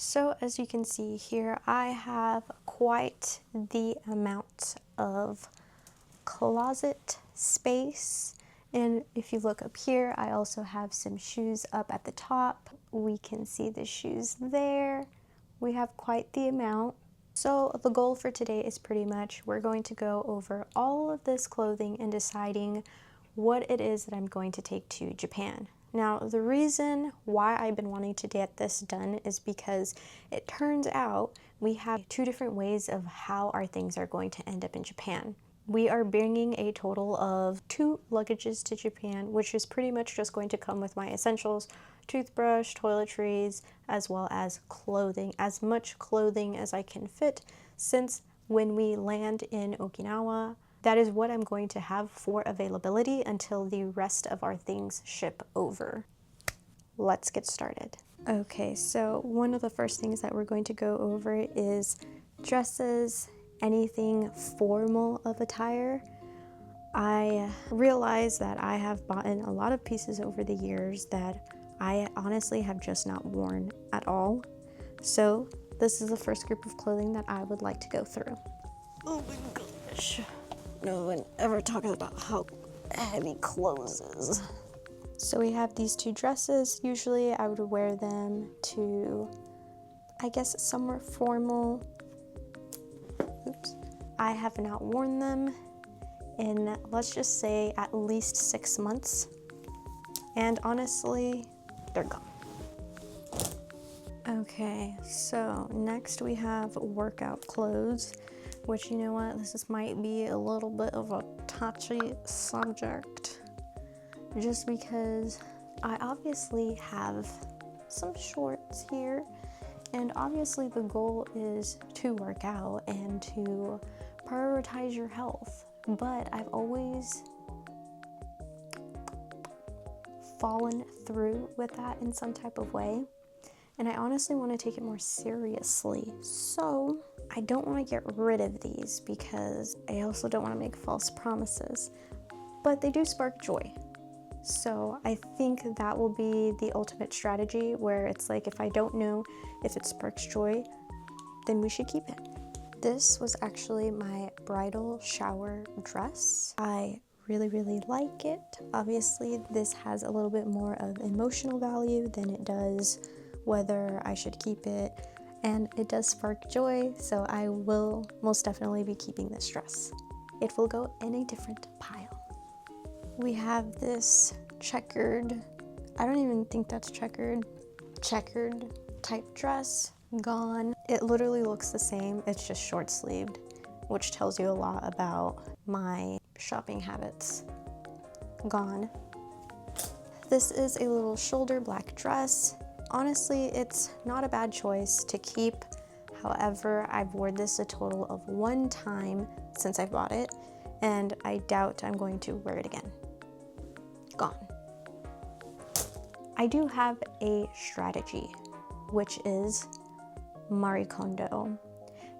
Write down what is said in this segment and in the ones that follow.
So as you can see here, I have quite the amount of closet space. And if you look up here, I also have some shoes up at the top. We can see the shoes there. We have quite the amount. So the goal for today is pretty much we're going to go over all of this clothing and deciding what it is that I'm going to take to Japan. Now, the reason why I've been wanting to get this done is because it turns out we have two different ways of how our things are going to end up in Japan. We are bringing a total of 2 luggages to Japan, which is pretty much just going to come with my essentials, toothbrush, toiletries, as well as clothing, as much clothing as I can fit, since when we land in Okinawa, that is what I'm going to have for availability until the rest of our things ship over. Let's get started. Okay, so one of the first things that we're going to go over is dresses, anything formal of attire. I realize that I have bought in a lot of pieces over the years that I honestly have just not worn at all. So this is the first group of clothing that I would like to go through. Oh my gosh. No one ever talks about how heavy clothes is. So we have these 2 dresses. Usually I would wear them to, I guess, somewhere formal. Oops. I have not worn them in, let's just say, at least 6 months. And honestly, they're gone. Okay, so next we have workout clothes, which, you know what, this might be a little bit of a touchy subject, just because I obviously have some shorts here, and obviously the goal is to work out and to prioritize your health, but I've always fallen through with that in some type of way, and I honestly want to take it more seriously. So I don't want to get rid of these because I also don't want to make false promises, but they do spark joy. So I think that will be the ultimate strategy, where it's like, if I don't know if it sparks joy, then we should keep it. This was actually my bridal shower dress. I really like it. Obviously, this has a little bit more of emotional value than it does whether I should keep it, and it does spark joy, so I will most definitely be keeping this dress. It will go in a different pile. We have this checkered, I don't even think that's checkered type dress, gone. It literally looks the same, it's just short sleeved, which tells you a lot about my shopping habits. Gone. This is a little shoulder black dress. Honestly, it's not a bad choice to keep. However, I've worn this a total of 1 time since I bought it, and I doubt I'm going to wear it again. Gone. I do have a strategy, which is Marie Kondo.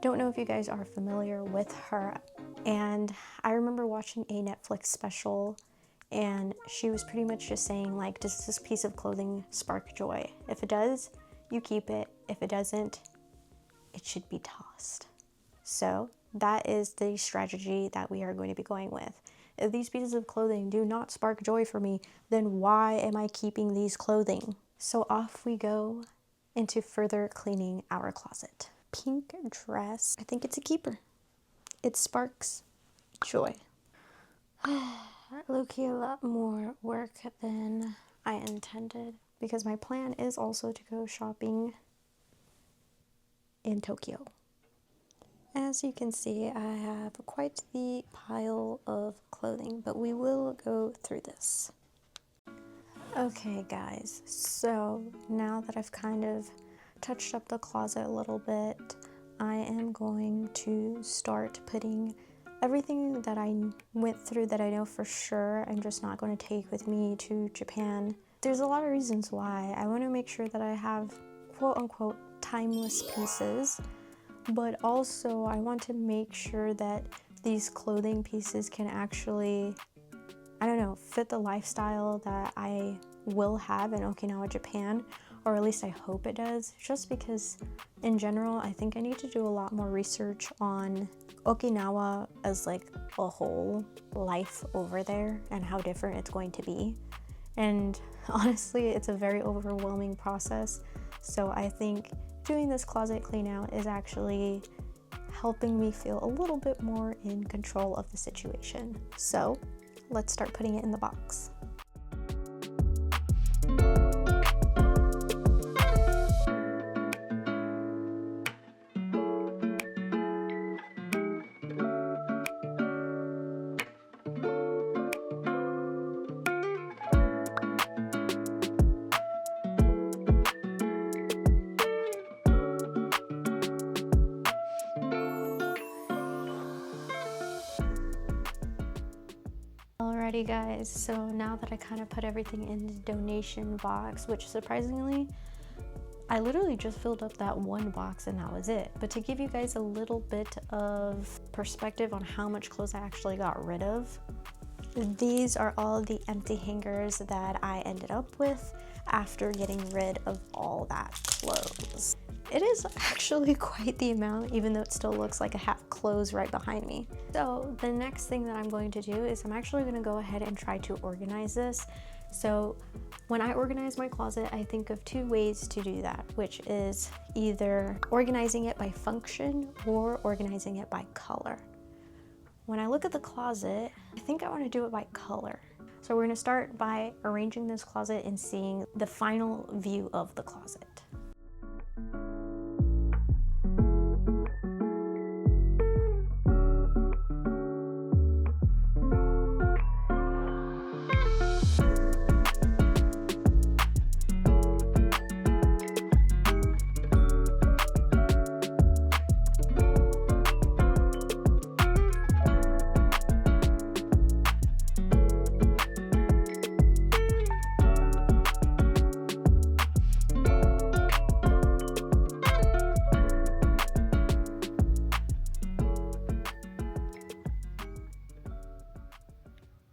Don't know if you guys are familiar with her, and I remember watching a Netflix special, and she was pretty much just saying, like, does this piece of clothing spark joy? If it does, you keep it. If it doesn't, it should be tossed. So that is the strategy that we are going to be going with. If these pieces of clothing do not spark joy for me, then why am I keeping these clothing? So off we go into further cleaning our closet. Pink dress, I think it's a keeper. It sparks joy. Low-key a lot more work than I intended, because my plan is also to go shopping in Tokyo. As you can see, I have quite the pile of clothing, but we will go through this. Okay guys, so now that I've kind of touched up the closet a little bit, I am going to start putting everything that I went through that I know for sure I'm just not going to take with me to Japan. There's a lot of reasons why. I want to make sure that I have quote-unquote timeless pieces, but also I want to make sure that these clothing pieces can actually, I don't know, fit the lifestyle that I will have in Okinawa, Japan. or at least I hope it does, just because in general I think I need to do a lot more research on Okinawa as like a whole life over there and how different it's going to be. And honestly, it's a very overwhelming process. So I think doing this closet clean out is actually helping me feel a little bit more in control of the situation. So let's start putting it in the box. Alrighty guys, so now that I kind of put everything in the donation box, which surprisingly, I literally just filled up that one box and that was it. But to give you guys a little bit of perspective on how much clothes I actually got rid of, these are all the empty hangers that I ended up with after getting rid of all that clothes. It is actually quite the amount, even though it still looks like I have clothes right behind me. So the next thing that I'm going to do is I'm actually going to go ahead and try to organize this. So when I organize my closet, I think of two ways to do that, which is either organizing it by function or organizing it by color. When I look at the closet, I think I want to do it by color. So we're going to start by arranging this closet and seeing the final view of the closet.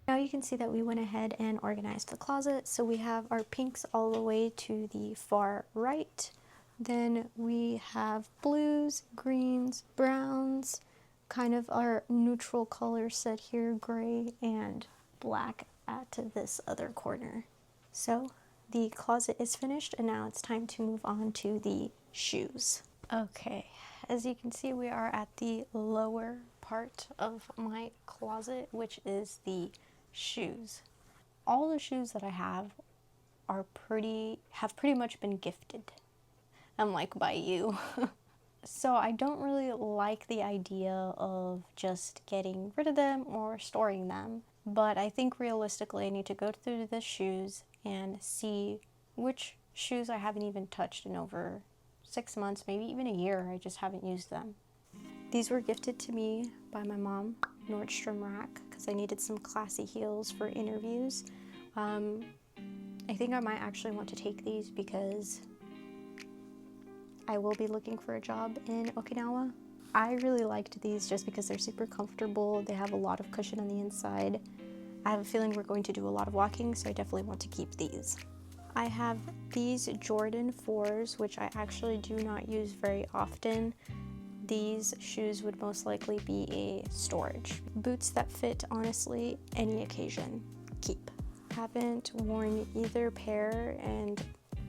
Now you can see that we went ahead and organized the closet. So we have our pinks all the way to the far right. Then we have blues, greens, browns, kind of our neutral color set here, gray and black at this other corner. So the closet is finished and now it's time to move on to the shoes. Okay, as you can see, we are at the lower part of my closet, which is the shoes. All the shoes that I have are pretty much been gifted. I'm like, by you. So I don't really like the idea of just getting rid of them or storing them, but I think realistically I need to go through the shoes and see which shoes I haven't even touched in over 6 months, maybe even a year. I just haven't used them. These were gifted to me by my mom, Nordstrom Rack, because I needed some classy heels for interviews. I think I might actually want to take these because I will be looking for a job in Okinawa. I really liked these just because they're super comfortable. They have a lot of cushion on the inside. I have a feeling we're going to do a lot of walking, so I definitely want to keep these. I have these Jordan 4s, which I actually do not use very often. These shoes would most likely be a storage. Boots that fit, honestly, any occasion. Keep. Haven't worn either pair in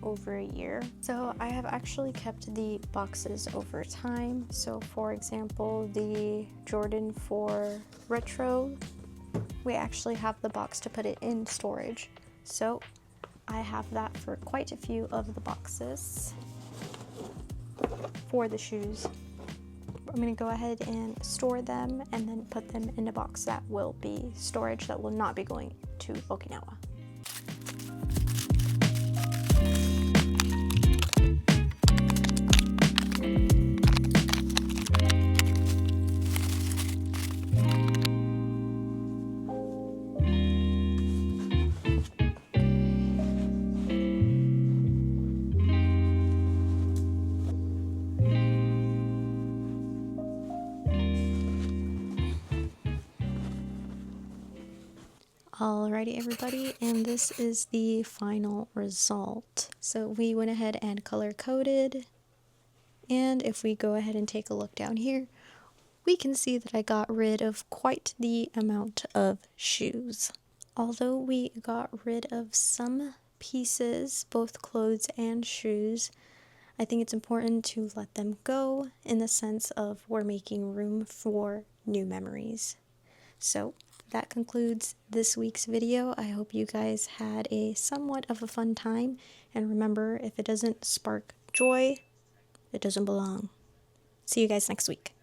over a year. So I have actually kept the boxes over time. So for example, the Jordan 4 Retro, we actually have the box to put it in storage. So I have that for quite a few of the boxes for the shoes. I'm going to go ahead and store them and then put them in a box that will be storage, that will not be going to Okinawa. Alrighty everybody, and this is the final result. So we went ahead and color coded, and if we go ahead and take a look down here, we can see that I got rid of quite the amount of shoes. Although we got rid of some pieces, both clothes and shoes, I think it's important to let them go in the sense of we're making room for new memories. So that concludes this week's video. I hope you guys had a somewhat of a fun time, and remember, if it doesn't spark joy, it doesn't belong. See you guys next week.